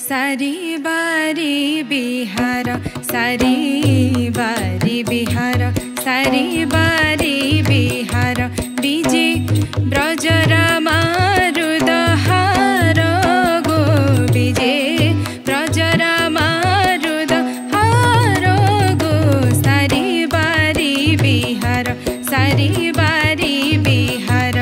सारी बारी बिहार सारी बारी बिहार सारी बारी बिहार विजे ब्रजरामा रुदहार गो विजे ब्रजरामा रुदहार गो सारी बारी बिहार सारी बारी बिहार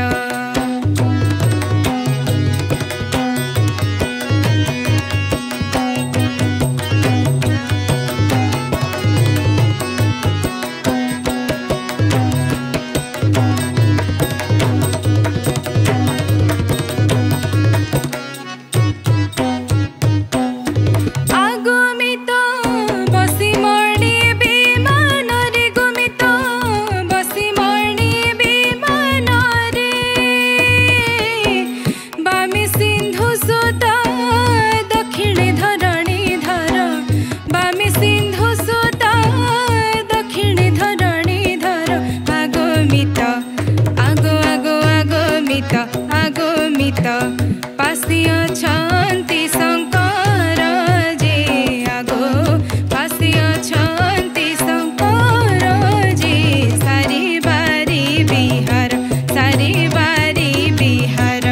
पासी अछंती शंकर जे आगो पासी अछंती शंकर जे सारी बारी बिहार सारी बारी बिहार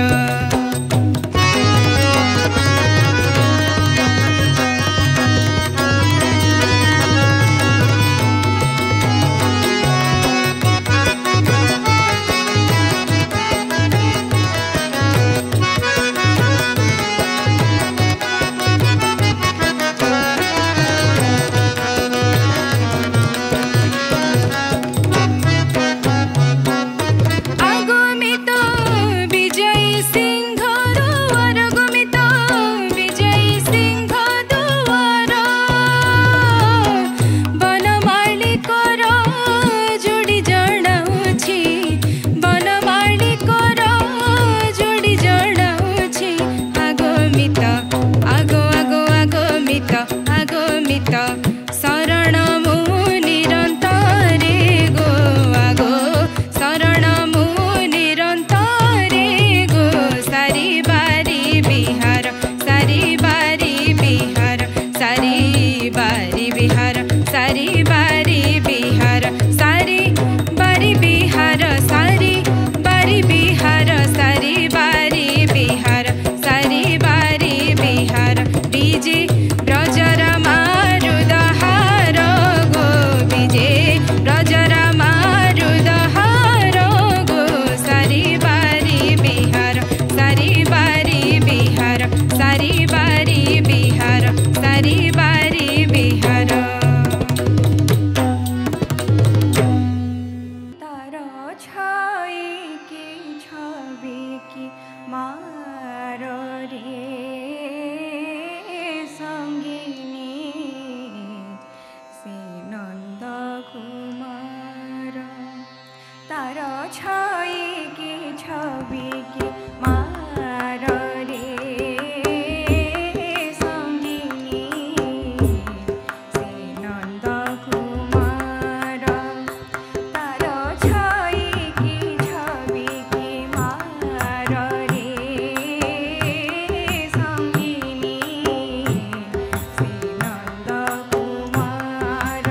शरण मु निरंतरे गो आगो शरण मु निरंतरे गो सारी बारी बिहार सारी बारी बिहार सारी बारी बिहार सारी बारी बिहार सारी बारी बिहार सारी बारी बिहार सारी बारी बिहार सारी बारी बिहार विजे ब्रजरामा रुदहार गो विजे ब्रजरामा रुदहार गो सारी बारी बिहार सारी बारी बिहार सारी बारी बिहार सारी बारी बिहार तारा छाई की छवि की मार रे संगिनी से नंद कुमार तारा छाई की छवि की मार रे संगिनी से नंद कुमार तारा छाई की छवि की मार रे संगिनी से नंद कुमार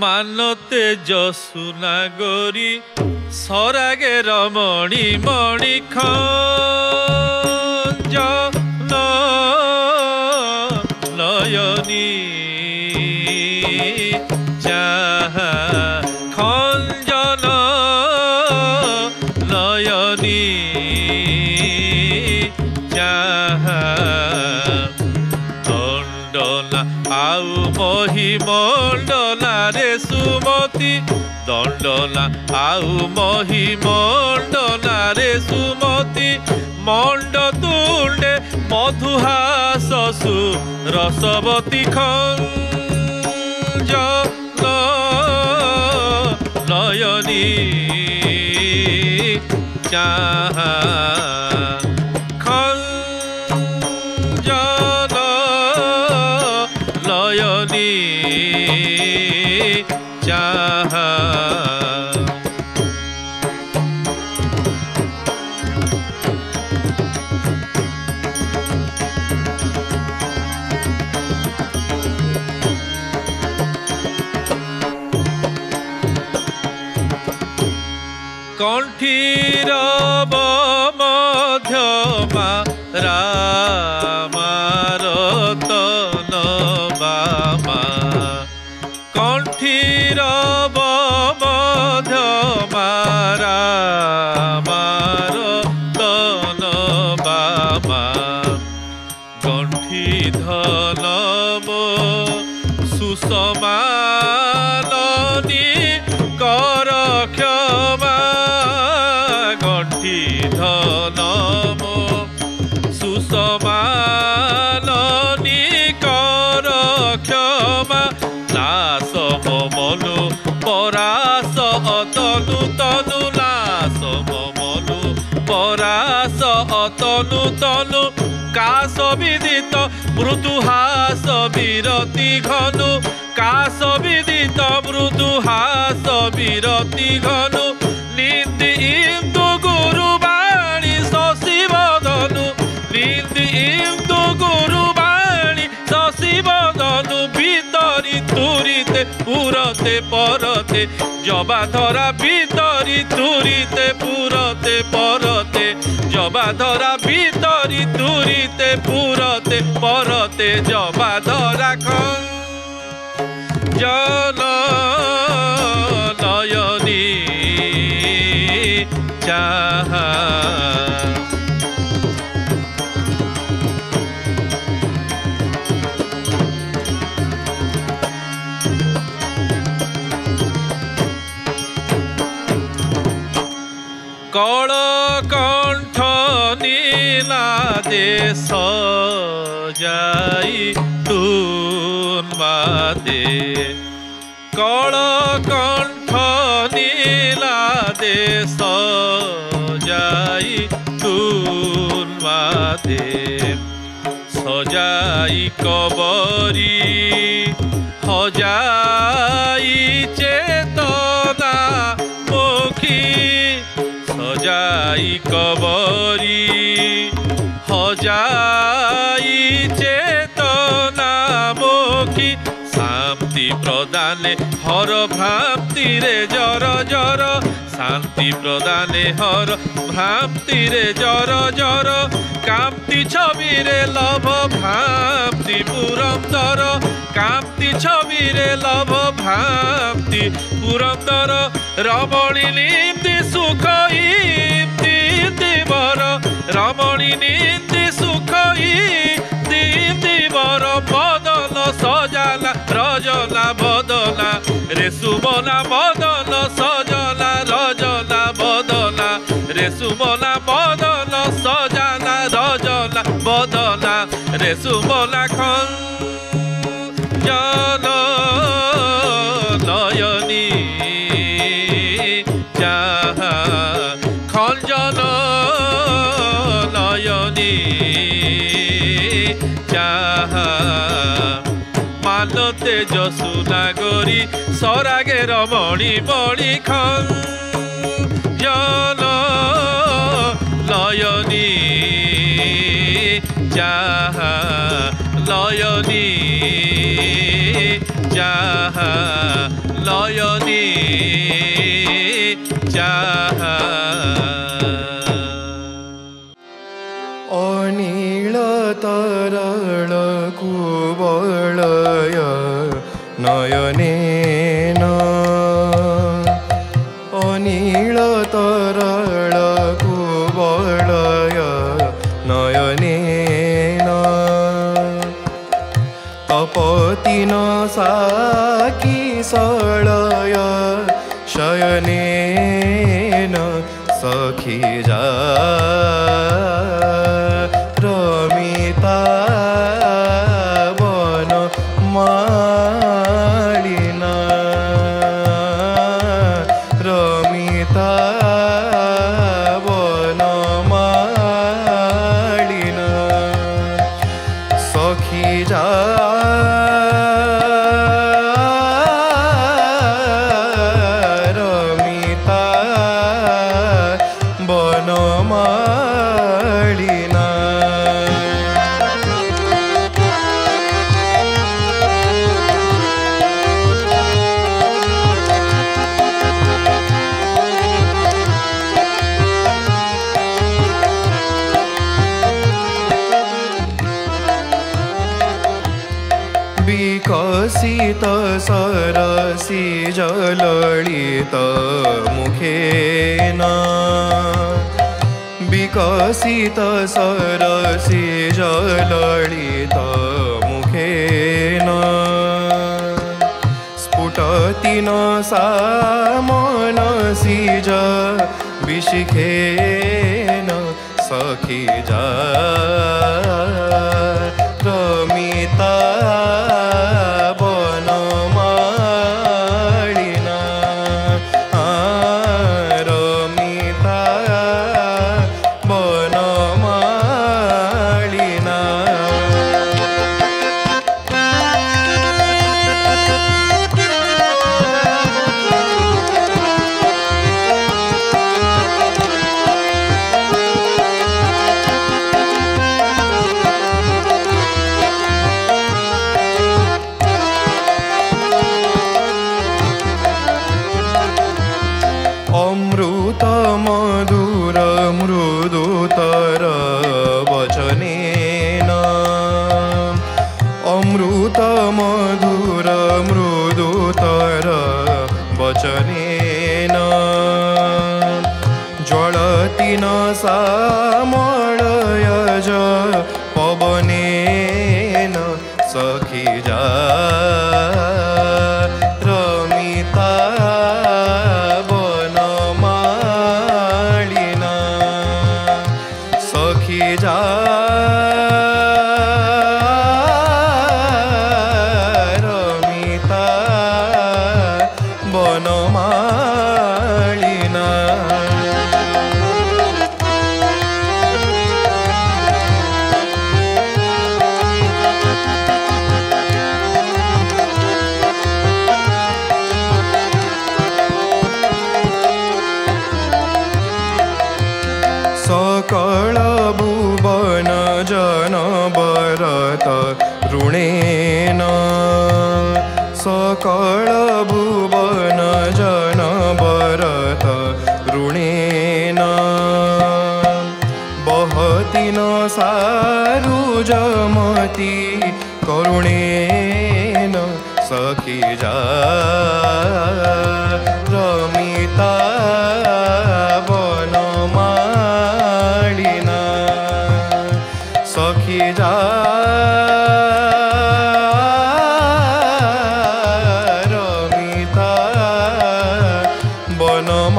মানতে যশুনাগরী সরাগে রমণী মণি খঞ্জন নয়নী চাহা খঞ্জন নয়নী চাহা দণ্ডনা আউ মহিমণ্ডলা রে সুমতি দণ্ডনা আউ মহিমণ্ডলা রে সুমতি মণ্ড তুণ্ডে মধুহাস রসবতী খঞ্জন নয়নী চাহা খঞ্জন নয়নী চাহা কণ্ঠীর মধ্যমা রামার তন বামা কণ্ঠীর মধ্যমা রামার তন বামা গণ্ঠি ধনম সুষমাননী কর ক্ষমা গণ্ঠি ধনম সুষমাননী কর ক্ষমা নাশ মমনু পরাশ তনু তনু নাশ মমনু পরাশ তনু তনু কাশ বিদিত মৃদুহাস বিরতি ঘনু কাশ বিদিত মৃদুহাস বিরতি ঘনু নিন্দি ইন্দু গুরুবাণী শশিবদনু নিন্দি ইন্দু গুরুবাণী শশিবদনু ভিতরি তুরিতে পুরতে পরতে জবা ধরা ভিতরি তুরিতে পুরতে পরতে জবা ধরা ভিতরি তুরিতে পুরতে পরতে জবা ধরা খঞ্জন নয়নী চাহা কলকণ্ঠ নীলাদে সজাই তুন্মাদে কলকণ্ঠ নীলাদে সজাই তুন্মাদে সজাই কবরী হজাই চেতনা মুখী সজাই কবরী হজাই চেতনা মুখী শান্তি প্রদানে হর ভ্রান্তিরে জর জর শান্তি প্রদানে হর ভ্রান্তিরে জর জর কান্তি ছবিরে লভ ভ্রান্তি পুরন্দর কান্তি ছবিরে লভ ভ্রান্তি পুরন্দর রমণী নিন্দি সুখ ইতি দিবর রমণী নিন্দি সুখ ইতি দিবর বদন সজালা রজনা বদনা রে সুমনা বদন সজনা রজনা বদনা রে সুমনা বদন সজনা রজনা বদনা রে সুমনা খঞ্জন নয়নী চাহা খঞ্জন নয়নী চাহা মানতে যশুনাগরী সরাগে রমণী মণি খঞ্জন নয়নী চাহা নয়নী চাহা নয়নী যাহা অনীল তরল কুবলয় নয়নেন অনীল তরল কুবলয় নয়নেন তপতিন সাকি সলয় শয়নেন সখী যা রমিতা বন মালিনা রমিতা বন মালিনা সখী যা রমিতা বনমালিনা विकसित सरसी जललित मुखेन विकसित सरसी जललित मुखेन स्फुटति न सा मनसि ज विशिखेन सखी जा रमिता बनमालिना रमिता बनमालिना अमृत मधुर मृदुतर वचनेन अमृत मधुर मृदुतर वचनेन ज्वलति न सा मलयज पवनेन सखी जा रमिता बनमालिना सखी जा रमिता बनमालिना सकल भुवन जन भरत ऋणेन सकल भुवन जन भरत ऋणेन बहति न सारुजमति करुणेन सखी जा रमिता बनमालिना सखी जा रमिता बनमालिना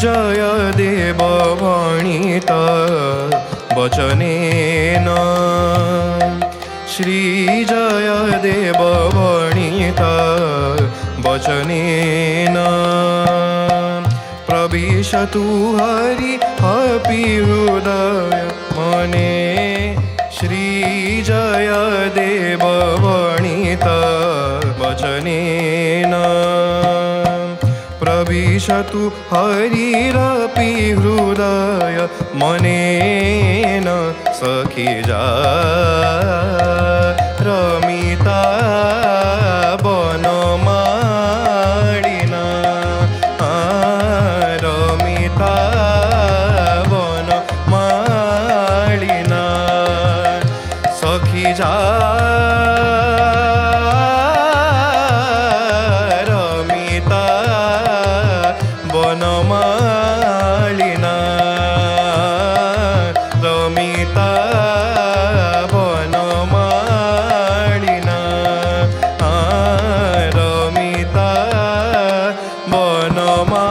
जय देव वणित वचनेन श्री जय देव वणित वचनेन प्रविशतु हरि रपि हृदय मने श्री जय देव वणित वचनेन प्रविशतु हरिरपि हृदय मनेन सखी जा रमिता वनमालिना रमिता वनमालिना सखी जा रमिता वनमालिना रमिता वनमालिना रमिता वनमालिना